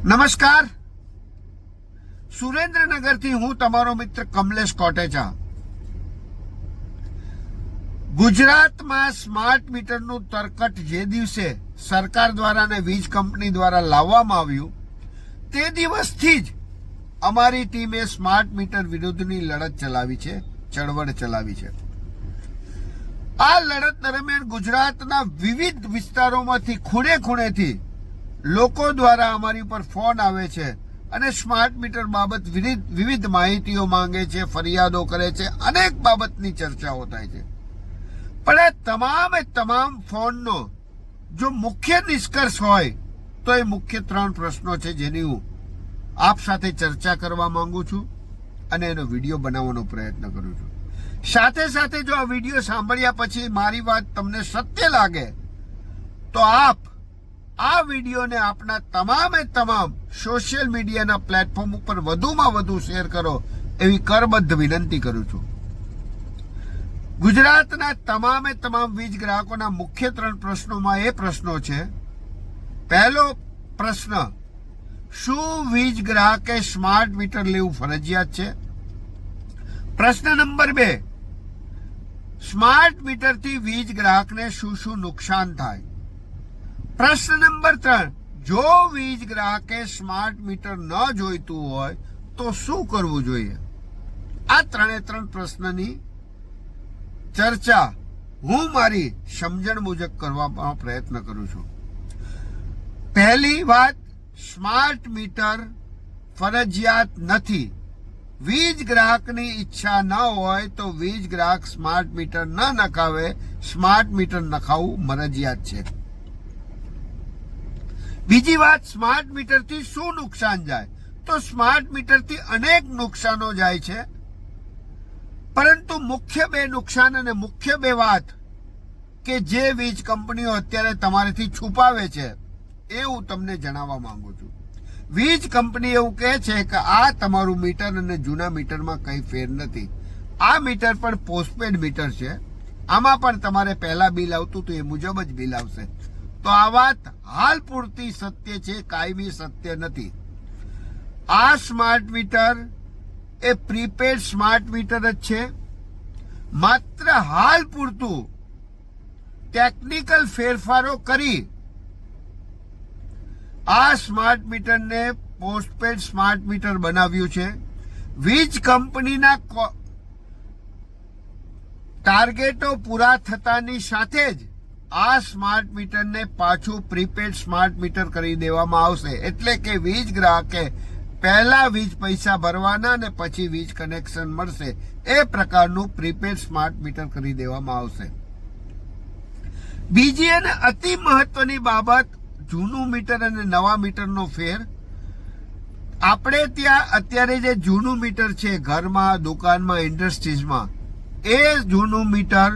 નમસ્કાર, સુરેન્દ્રનગરથી હું તમારો મિત્ર કમલેશ કોટેચા. ગુજરાતમાં સ્માર્ટ મીટરનું તરકટ જે દિવસે સરકાર દ્વારા અને વીજ કંપની દ્વારા લાવવામાં આવ્યું તે દિવસથી જ અમારી ટીમે સ્માર્ટ મીટર વિરુદ્ધની લડત ચલાવી છે, ચળવળ ચલાવી છે. આ લડત દરમિયાન ગુજરાતના વિવિધ વિસ્તારોમાંથી ખૂણે ખૂણેથી લોકો દ્વારા અમારી ઉપર ફોન આવે છે અને સ્માર્ટ મીટર બાબત વિવિધ માહિતીઓ માંગે છે, ફરિયાદો કરે છે, અનેક બાબતની ચર્ચાઓ થાય છે. પણ આ તમામ ફોનનો જો મુખ્ય નિષ્કર્ષ હોય તો એ મુખ્ય 3 પ્રશ્નો છે જેની હું આપ સાથે ચર્ચા કરવા માંગુ છું અને એનો વિડીયો બનાવવાનો પ્રયત્ન કરું છું. સાથે સાથે જો આ વિડીયો સાંભળ્યા પછી મારી વાત તમને સત્ય લાગે તો આપ આ વિડીયોને આપના તમામ સોશિયલ મીડિયાના પ્લેટફોર્મ ઉપર વધુમાં વધુ શેર કરો એવી કરબદ્ધ વિનંતી કરું છું. ગુજરાતના તમામ વીજ ગ્રાહકોના મુખ્ય 3 પ્રશ્નોમાં એ પ્રશ્નો છે. પહેલો પ્રશ્ન, શું વીજ ગ્રાહકે સ્માર્ટ મીટર લેવું ફરજિયાત છે? પ્રશ્ન નંબર 2, સ્માર્ટ મીટરથી વીજ ગ્રાહકને શું નુકસાન થાય? પ્રશ્ન નંબર 3, જો વીજ ગ્રાહકે સ્માર્ટ મીટર ન જોઈતું હોય તો શું કરવું જોઈએ? આ 3 પ્રશ્નની ચર્ચા હું મારી સમજણ મુજબ કરવાનો પ્રયત્ન કરું છું. પહેલી વાત, સ્માર્ટ મીટર ફરજિયાત નથી. વીજ ગ્રાહકની ઈચ્છા ન હોય તો વીજ ગ્રાહક સ્માર્ટ મીટર ન નખાવે. સ્માર્ટ મીટર નખાવવું મરજિયાત છે. બીજી વાત, સ્માર્ટ મીટરથી શું નુકસાન જાય? તો સ્માર્ટ મીટરથી અનેક નુકસાનો જાય છે, પરંતુ મુખ્ય 2 નુકસાન અને મુખ્ય 2 વાત કે જે વીજ કંપનીઓ અત્યારે તમારાથી છુપાવે છે એ હું તમને જણાવવા માંગુ છું. વીજ કંપની એવું કહે છે કે આ તમારું મીટર અને જૂના મીટરમાં કંઈ ફેર નથી. આ મીટર પણ પોસ્ટપેડ મીટર છે. આમાં પણ તમારે પહેલા બિલ આવતું હતું એ મુજબ જ બિલ આવશે. તો આ વાત હાલ પૂરતી સત્ય છે, કાયમી સત્ય નથી. આ સ્માર્ટ મીટર એ પ્રીપેડ સ્માર્ટ મીટર જ છે. માત્ર હાલ પૂરતું ટેકનિકલ ફેરફારો કરી આ સ્માર્ટ મીટરને પોસ્ટપેડ સ્માર્ટ મીટર બનાવ્યું છે. વીજ કંપનીના ટાર્ગેટો પૂરા થતાની સાથે જ આ સ્માર્ટ મીટરને પાછું પ્રીપેડ સ્માર્ટ મીટર કરી દેવામાં આવશે. એટલે કે વીજ ગ્રાહકે પહેલા વીજ પૈસા ભરવાના ને પછી વીજ કનેક્શન મળશે. એ પ્રકારનું પ્રીપેડ સ્માર્ટ મીટર કરી દેવામાં આવશે. બીજી અને અતિ મહત્વની બાબત, જૂનું મીટર અને નવા મીટરનો ફેર. આપણે ત્યાં અત્યારે જે જૂનું મીટર છે ઘરમાં, દુકાનમાં, ઇન્ડસ્ટ્રીઝમાં, એ જૂનું મીટર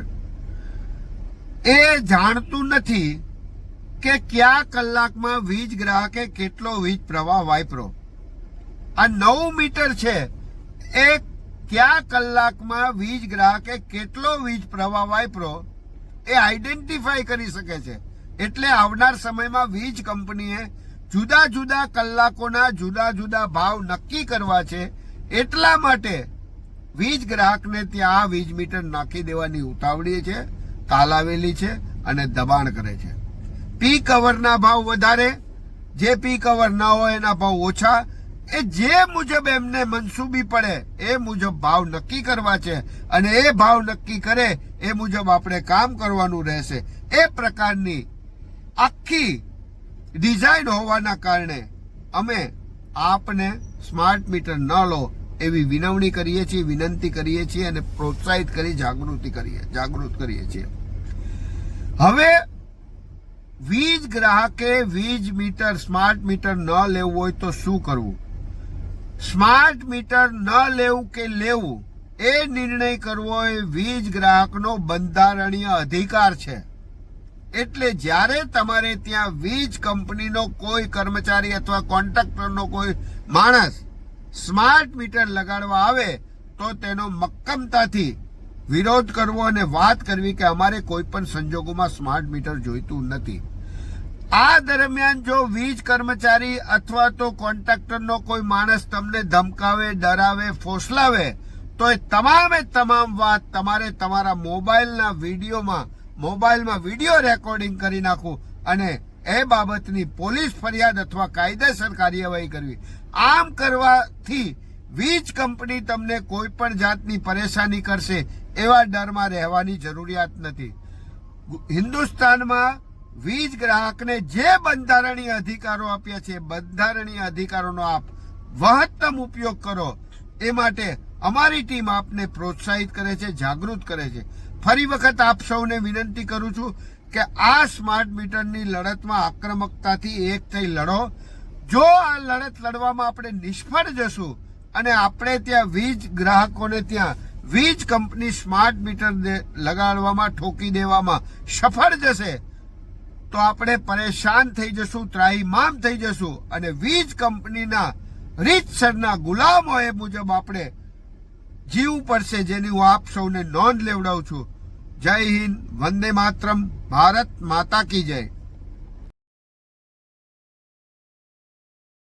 એ જાણતું નથી કે કયા કલાકમાં વીજ ગ્રાહકે કેટલો વીજ પ્રવાહ વાપર્યો. આ નવું મીટર છે એ કયા કલાકમાં વીજ ગ્રાહકે કેટલો વીજ પ્રવાહ વાપર્યો એ આઈડેન્ટિફાઈ કરી શકે છે. એટલે આવનાર સમયમાં વીજ કંપનીએ જુદા કલાકોના જુદા ભાવ નક્કી કરવા છે. એટલા માટે વીજ ગ્રાહકને ત્યાં આ વીજ મીટર નાખી દેવાની ઉતાવળી છે, તાલાવેલી છે અને દબાણ કરે છે. પીક અવરના ભાવ વધારે, જે પીક અવર ના હોય એના ભાવ ઓછા. એ જે મુજબ એમને મનસૂબી પડે એ મુજબ ભાવ નક્કી કરવા છે અને એ ભાવ નક્કી કરે એ મુજબ આપણે કામ કરવાનું રહેશે. એ પ્રકારની આખી ડિઝાઇન હોવાના કારણે અમે આપને સ્માર્ટ મીટર ન લો એવી વિનંતી કરીએ છીએ, વિનંતી કરીએ છીએ અને પ્રોત્સાહિત કરી જાગૃત કરીએ છીએ. હવે વીજ ગ્રાહકે વીજ મીટર સ્માર્ટ મીટર ન લેવું હોય તો શું કરવું? સ્માર્ટ મીટર ન લેવું કે લેવું એ નિર્ણય કરવો એ વીજ ગ્રાહકનો બંધારણીય અધિકાર છે. એટલે જ્યારે તમારે ત્યાં વીજ કંપનીનો કોઈ કર્મચારી અથવા કોન્ટ્રાક્ટરનો કોઈ માણસ સ્માર્ટ મીટર લગાડવા આવે તો તેનો મક્કમતાથી વિરોધ કરવો અને વાત કરવી કે અમારે કોઈ પણ સંજોગોમાં સ્માર્ટ મીટર જોઈતું નથી. આ દરમિયાન જો વીજ કર્મચારી અથવા તો કોન્ટ્રાક્ટરનો કોઈ માણસ તમને ધમકાવે, ડરાવે, ફોસલાવે તો એ તમામ વાત તમારે તમારા મોબાઈલમાં વિડીયો રેકોર્ડિંગ કરી નાખવું અને એ બાબતની પોલીસ ફરિયાદ અથવા કાયદેસર કાર્યવાહી કરવી. આમ કરવાથી વીજ કંપની તમને કોઈ પણ જાતની પરેશાની કરશે એવા ડરમાં રહેવાની જરૂરિયાત નથી. હિન્દુસ્તાનમાં વીજ ગ્રાહકને જે બંધારણીય અધિકારો આપ્યા છે, બંધારણીય અધિકારોનો આપ મહત્તમ ઉપયોગ કરો એ માટે અમારી ટીમ આપને પ્રોત્સાહિત કરે છે, જાગૃત કરે છે. ફરી વખત આપ સૌને વિનંતી કરું છું કે આ સ્માર્ટ મીટરની લડતમાં આક્રમકતાથી એક થઈ લડો. જો આ લડત લડવામાં આપણે નિષ્ફળ જશું અને આપણે ત્યાં વીજ ગ્રાહકોને ત્યાં વીજ કંપની સ્માર્ટ મીટર લગાડવામાં, ઠોકી દેવામાં સફળ જશે તો આપણે પરેશાન થઈ જશું, ત્રાહિમામ થઈ જશું અને વીજ કંપનીના રીતસરના ગુલામો એ મુજબ આપણે જીવવું પડશે, જેની હું આપ સૌને નોંધ લેવડાવું છું. જય હિન્દ, વંદે માતરમ, ભારત માતા કી જય.